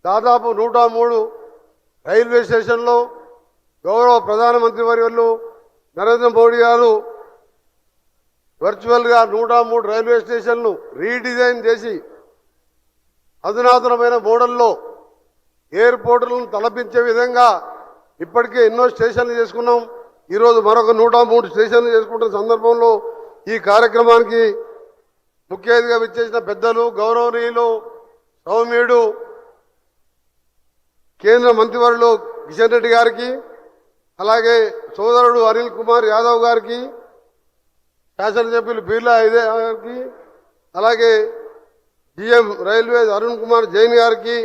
దాదాపు 103 రైల్వే స్టేషన్లో గౌరవ ప్రధానమంత్రి వర్యులు నరేంద్ర మోడీ గారు వర్చువల్గా 103 రైల్వే స్టేషన్లు రీడిజైన్ చేసి అధునాతనమైన మోడల్లో ఎయిర్పోర్టులను తలపించే విధంగా ఇప్పటికే ఎన్నో స్టేషన్లు చేసుకున్నాం. ఈరోజు మరొక 103 స్టేషన్లు చేసుకుంటున్న సందర్భంలో ఈ కార్యక్రమానికి ముఖ్య అతిథిగా విచ్చేసిన పెద్దలు గౌరవనీయులు సౌమ్యుడు కేంద్ర మంత్రివర్యులు కిషన్ రెడ్డి గారికి, అలాగే సోదరుడు అనిల్ కుమార్ యాదవ్ గారికి, శాసనసభ్యులు బిర్లా ఐదే గారికి, అలాగే జిఎం రైల్వే అరుణ్ కుమార్ జైన్ గారికి,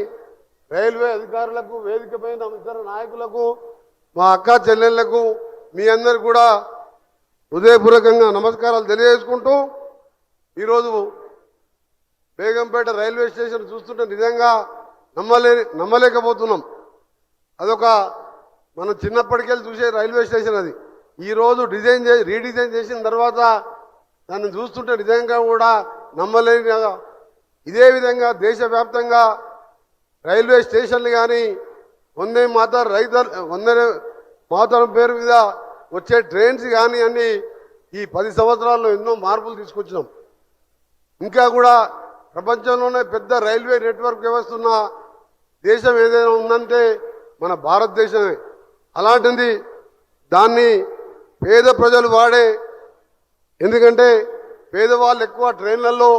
రైల్వే అధికారులకు, వేదికపైన ఇతర నాయకులకు, మా అక్క చెల్లెళ్లకు మీ అందరు కూడా హృదయపూర్వకంగా నమస్కారాలు తెలియజేసుకుంటూ ఈరోజు బేగంపేట రైల్వే స్టేషన్ చూస్తుంటే నిజంగా నమ్మలేకపోతున్నాం. అదొక మనం చిన్నప్పటికెళ్ళి చూసే రైల్వే స్టేషన్ అది. ఈరోజు రీడిజైన్ చేసిన తర్వాత దాన్ని చూస్తుంటే నిజంగా కూడా నమ్మలేని. ఇదే విధంగా దేశవ్యాప్తంగా రైల్వే స్టేషన్లు కానీ వందే మాతరం పేరు మీద వచ్చే ట్రైన్స్ కానీ అన్ని ఈ 10 సంవత్సరాల్లో ఎన్నో మార్పులు తీసుకొచ్చినాం. ఇంకా కూడా ప్రపంచంలోనే పెద్ద రైల్వే నెట్వర్క్ వ్యవస్థ ఉన్న దేశం ఏదైనా ఉందంటే మన భారతదేశమే. అలాంటిది దాన్ని పేద ప్రజలు వాడే, ఎందుకంటే పేదవాళ్ళు ఎక్కువ ట్రైన్లలో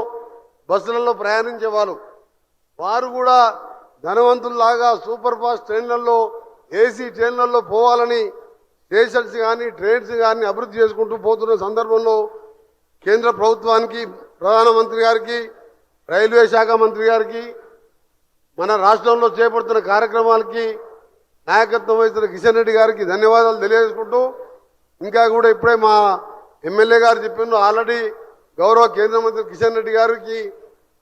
బస్సులలో ప్రయాణించేవాళ్ళు, వారు కూడా ధనవంతుల్లాగా సూపర్ ఫాస్ట్ ట్రైన్లలో ఏసీ ట్రైన్లలో పోవాలని స్టేషన్స్ కానీ ట్రైన్స్ కానీ అభివృద్ధి చేసుకుంటూ పోతున్న సందర్భంలో కేంద్ర ప్రభుత్వానికి, ప్రధానమంత్రి గారికి, రైల్వే శాఖ మంత్రి గారికి, మన రాష్ట్రంలో చేపడుతున్న కార్యక్రమాలకి నాయకత్వం వహిస్తున్న కిషన్ రెడ్డి గారికి ధన్యవాదాలు తెలియజేసుకుంటూ, ఇంకా కూడా ఇప్పుడే మా ఎమ్మెల్యే గారు చెప్పిండ్రు, ఆల్రెడీ గౌరవ కేంద్ర మంత్రి కిషన్ రెడ్డి గారికి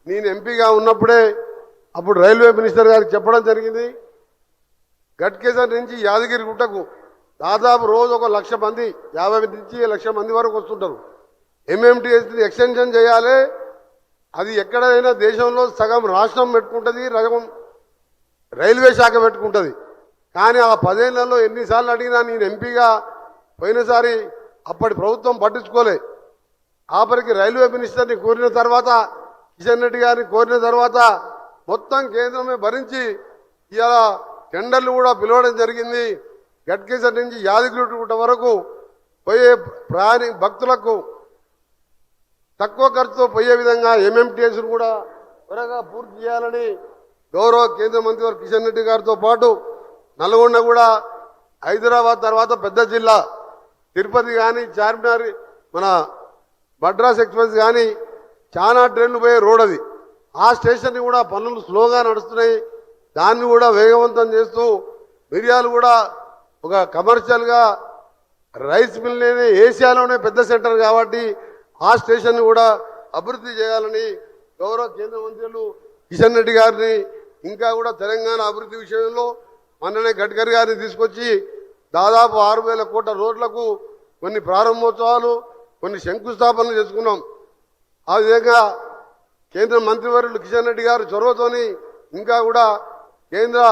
నేను ఎంపీగా ఉన్నప్పుడే అప్పుడు రైల్వే మినిస్టర్ గారికి చెప్పడం జరిగింది. గట్కేసర్ నుంచి యాదగిరి గుట్టకు దాదాపు రోజు 1,00,000 మంది, 50 నుంచి 1,00,000 మంది వరకు వస్తుంటారు. ఎంఎంటీఎస్ని ఎక్స్టెన్షన్ చేయాలి. అది ఎక్కడైనా దేశంలో సగం రాష్ట్రం పెట్టుకుంటుంది, సగం రైల్వే శాఖ పెట్టుకుంటుంది. కానీ ఆ 10 ఏళ్లలో ఎన్నిసార్లు అడిగినా నేను ఎంపీగా పోయినసారి అప్పటి ప్రభుత్వం పట్టించుకోలే. ఆఖరికి రైల్వే మినిస్టర్ని కోరిన తర్వాత, కిషన్ రెడ్డి గారిని కోరిన తర్వాత మొత్తం కేంద్రమే భరించి ఇవాళ టెండర్లు కూడా పిలవడం జరిగింది. గట్కేసర్ నుంచి యాదగిరిగుట్ట వరకు పోయే భక్తులకు తక్కువ ఖర్చుతో పోయే విధంగా ఎంఎంటీఎస్ను కూడా త్వరగా పూర్తి చేయాలని గౌరవ కేంద్ర మంత్రి వారు కిషన్ రెడ్డి గారితో పాటు నల్గొండ కూడా, హైదరాబాద్ తర్వాత పెద్ద జిల్లా తిరుపతి కానీ, చార్మినార్, మన మద్రాస్ ఎక్స్ప్రెస్ కానీ చాలా ట్రైన్లు పోయే రోడ్ అది. ఆ స్టేషన్ని కూడా పనులు స్లోగా నడుస్తున్నాయి. దాన్ని కూడా వేగవంతం చేస్తూ మిర్యాలు కూడా ఒక కమర్షియల్గా రైస్ మిల్ని ఏషియాలోనే పెద్ద సెంటర్ కాబట్టి ఆ స్టేషన్ని కూడా అభివృద్ధి చేయాలని గౌరవ కేంద్ర మంత్రులు కిషన్ రెడ్డి గారిని, ఇంకా కూడా తెలంగాణ అభివృద్ధి విషయంలో మొన్ననే గడ్కరీ గారిని తీసుకొచ్చి దాదాపు 6,000 కోట్ల రోడ్లకు కొన్ని ప్రారంభోత్సవాలు, కొన్ని శంకుస్థాపనలు చేసుకున్నాం. ఆ విధంగా కేంద్ర మంత్రివర్యులు కిషన్ రెడ్డి గారు చొరవతోని ఇంకా కూడా కేంద్ర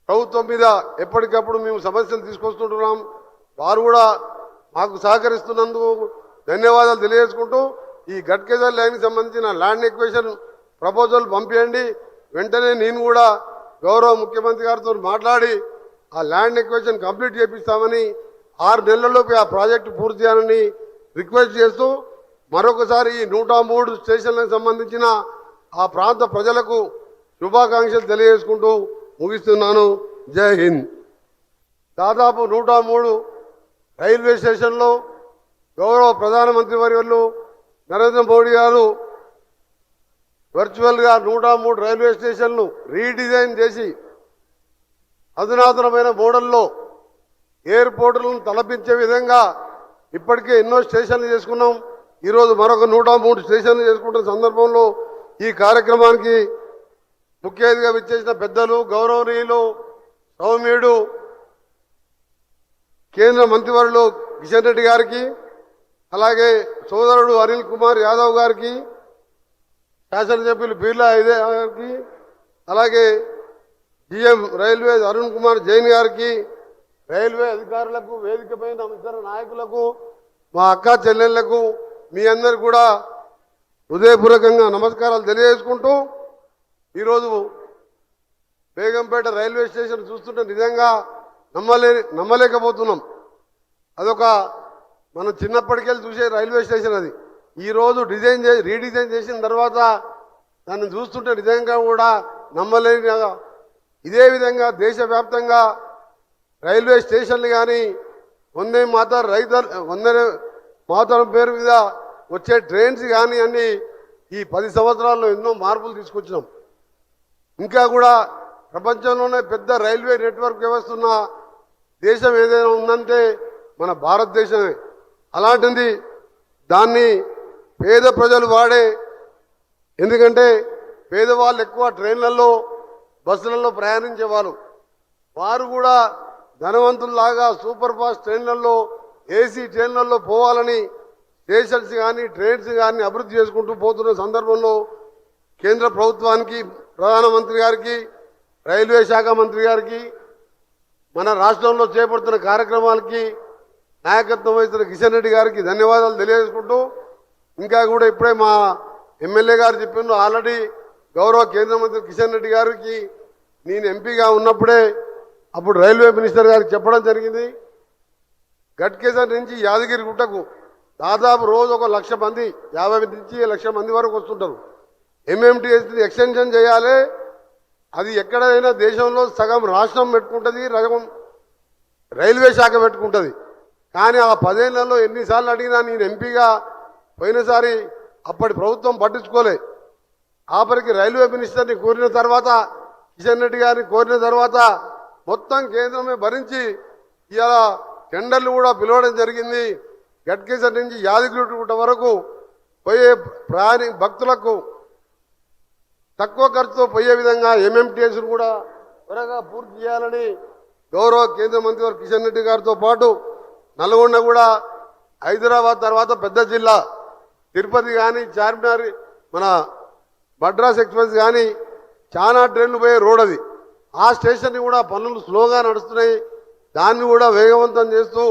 ప్రభుత్వం మీద ఎప్పటికప్పుడు మేము సమస్యలు తీసుకొస్తుంటున్నాం. వారు కూడా మాకు సహకరిస్తున్నందుకు ధన్యవాదాలు తెలియజేసుకుంటూ, ఈ గట్కేసర్ లైన్కి సంబంధించిన ల్యాండ్ ఎక్వేషన్ ప్రపోజల్ పంపించండి. వెంటనే నేను కూడా గౌరవ ముఖ్యమంత్రి గారితో మాట్లాడి ఆ ల్యాండ్ ఎక్వేషన్ కంప్లీట్ చేపిస్తామని, 6 నెలల్లోపు ఆ ప్రాజెక్టు పూర్తి చేయాలని రిక్వెస్ట్ చేస్తూ మరొకసారి ఈ 103 స్టేషన్లకు సంబంధించిన ఆ ప్రాంత ప్రజలకు శుభాకాంక్షలు తెలియజేసుకుంటూ ముగిస్తున్నాను. జై హింద్. దాదాపు 103 రైల్వే స్టేషన్లో గౌరవ ప్రధానమంత్రి వర్యులు నరేంద్ర మోడీ గారు వర్చువల్గా 103 రైల్వే స్టేషన్లు రీడిజైన్ చేసి అధునాతనమైన మోడల్లో ఎయిర్పోర్టులను తలపించే విధంగా ఇప్పటికే ఎన్నో స్టేషన్లు చేసుకున్నాం. ఈరోజు మరొక 103 స్టేషన్లు చేసుకుంటున్న సందర్భంలో ఈ కార్యక్రమానికి ముఖ్య అతిథిగా విచ్చేసిన పెద్దలు గౌరవనీయులు సౌమ్యుడు కేంద్ర మంత్రివర్యులు కిషన్ రెడ్డి గారికి, అలాగే సోదరుడు అనిల్ కుమార్ యాదవ్ గారికి, శాసనసభ్యులు బిర్లా ఐదే గారికి, అలాగే సీఎం రైల్వే అరుణ్ కుమార్ జైన్ గారికి, రైల్వే అధికారులకు, వేదిక పైన ఇతర నాయకులకు, మా అక్క చెల్లెళ్లకు మీ అందరు కూడా హృదయపూర్వకంగా నమస్కారాలు తెలియజేసుకుంటూ, ఈరోజు బేగంపేట రైల్వే స్టేషన్ చూస్తుంటే నిజంగా నమ్మలేకపోతున్నాం. అదొక మనం చిన్నప్పటికెళ్ళి చూసే రైల్వే స్టేషన్ అది. ఈరోజు రీడిజైన్ చేసిన తర్వాత దాన్ని చూస్తుంటే నిజంగా కూడా నమ్మలేని. ఇదే విధంగా దేశవ్యాప్తంగా రైల్వే స్టేషన్లు కానీ వందే మాతరం పేరు మీద వచ్చే ట్రైన్స్ కానీ అన్నీ ఈ 10 సంవత్సరాల్లో ఎన్నో మార్పులు తీసుకొచ్చినాం. ఇంకా కూడా ప్రపంచంలోనే పెద్ద రైల్వే నెట్వర్క్ వ్యవస్థ ఉన్న దేశం ఏదైనా ఉందంటే మన భారతదేశమే. అలాంటిది దాన్ని పేద ప్రజలు వాడే, ఎందుకంటే పేదవాళ్ళు ఎక్కువ ట్రైన్లలో బస్సులలో ప్రయాణించేవారు. వారు కూడా ధనవంతుల్లాగా సూపర్ ఫాస్ట్ ట్రైన్లలో, ఏసీ ట్రైన్లలో పోవాలని స్టేషన్స్ కానీ ట్రైన్స్ కానీ అభివృద్ధి చేసుకుంటూ పోతున్న సందర్భంలో కేంద్ర ప్రభుత్వానికి, ప్రధానమంత్రి గారికి, రైల్వే శాఖ మంత్రి గారికి, మన రాష్ట్రంలో చేపడుతున్న కార్యక్రమాలకి నాయకత్వం వహిస్తున్న కిషన్ రెడ్డి గారికి ధన్యవాదాలు తెలియజేసుకుంటూ, ఇంకా కూడా ఇప్పుడే మా ఎమ్మెల్యే గారు చెప్పిండ్రు, ఆల్రెడీ గౌరవ కేంద్ర మంత్రి కిషన్ రెడ్డి గారికి నేను ఎంపీగా ఉన్నప్పుడే అప్పుడు రైల్వే మినిస్టర్ గారికి చెప్పడం జరిగింది. గట్కేసర్ నుంచి యాదగిరి గుట్టకు దాదాపు రోజు 1,00,000 మంది, 50 నుంచి 1,00,000 మంది వరకు వస్తుంటారు. ఎంఎంటీఎస్ ఎక్స్టెన్షన్ చేయాలి. అది ఎక్కడైనా దేశంలో సగం రాష్ట్రం పెట్టుకుంటుంది, సగం రైల్వే శాఖ పెట్టుకుంటుంది. కానీ ఆ 10 ఏళ్లలో ఎన్నిసార్లు అడిగినా నేను ఎంపీగా పోయినసారి అప్పటి ప్రభుత్వం పట్టించుకోలే. ఆఖరికి రైల్వే మినిస్టర్ని కోరిన తర్వాత, కిషన్ రెడ్డి గారిని కోరిన తర్వాత మొత్తం కేంద్రమే భరించి ఇవాళ టెండర్లు కూడా పిలవడం జరిగింది. గట్కేసర్ నుంచి యాదగిరిగుట్ట వరకు పోయే భక్తులకు తక్కువ ఖర్చుతో పోయే విధంగా ఎంఎంటీఎస్ను కూడా త్వరగా పూర్తి చేయాలని గౌరవ కేంద్ర మంత్రి గారు కిషన్ రెడ్డి గారితో పాటు నల్గొండ కూడా, హైదరాబాద్ తర్వాత పెద్ద జిల్లా తిరుపతి కానీ, చార్మినార్, మన మద్రాస్ ఎక్స్ప్రెస్ కానీ చాలా ట్రైన్లు పోయే రోడ్ అది. ఆ స్టేషన్ని కూడా పనులు స్లోగా నడుస్తున్నాయి. దాన్ని కూడా వేగవంతం చేస్తూ,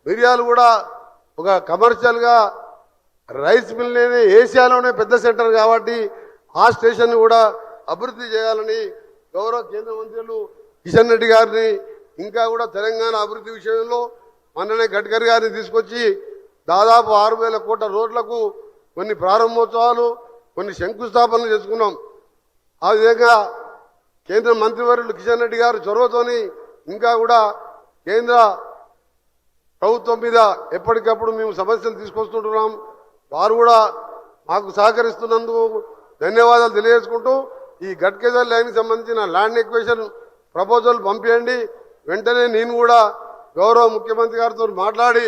మిరియాలు కూడా ఒక కమర్షియల్గా రైస్ మిల్ లేని ఏషియాలోనే పెద్ద సెంటర్ కాబట్టి ఆ స్టేషన్ని కూడా అభివృద్ధి చేయాలని గౌరవ కేంద్ర మంత్రులు కిషన్ రెడ్డి గారిని, ఇంకా కూడా తెలంగాణ అభివృద్ధి విషయంలో మొన్ననే గడ్కరీ గారిని తీసుకొచ్చి దాదాపు 6,000 కోట్ల రోడ్లకు కొన్ని ప్రారంభోత్సవాలు, కొన్ని శంకుస్థాపనలు చేసుకున్నాం. ఆ విధంగా కేంద్ర మంత్రివర్యులు కిషన్ రెడ్డి గారు చొరవతోని ఇంకా కూడా కేంద్ర ప్రభుత్వం మీద ఎప్పటికప్పుడు మేము సమస్యలు తీసుకొస్తుంటున్నాం. వారు కూడా మాకు సహకరిస్తున్నందుకు ధన్యవాదాలు తెలియజేసుకుంటూ, ఈ గట్కేసర్ లైన్కి సంబంధించిన ల్యాండ్ ఎక్వేషన్ ప్రపోజల్ పంపించండి. వెంటనే నేను కూడా గౌరవ ముఖ్యమంత్రి గారితో మాట్లాడి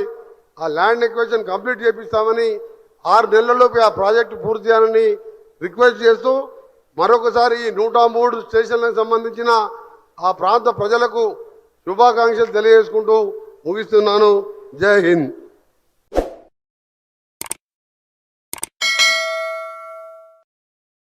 ఆ ల్యాండ్ ఎక్వేషన్ కంప్లీట్ చేపిస్తామని, 6 నెలల్లోపు ఆ ప్రాజెక్టు పూర్తి చేయాలని రిక్వెస్ట్ చేస్తూ, మరొకసారి ఈ 103 స్టేషన్లకు సంబంధించిన ఆ ప్రాంత ప్రజలకు శుభాకాంక్షలు తెలియజేసుకుంటూ ముగిస్తున్నాను. జై హింద్.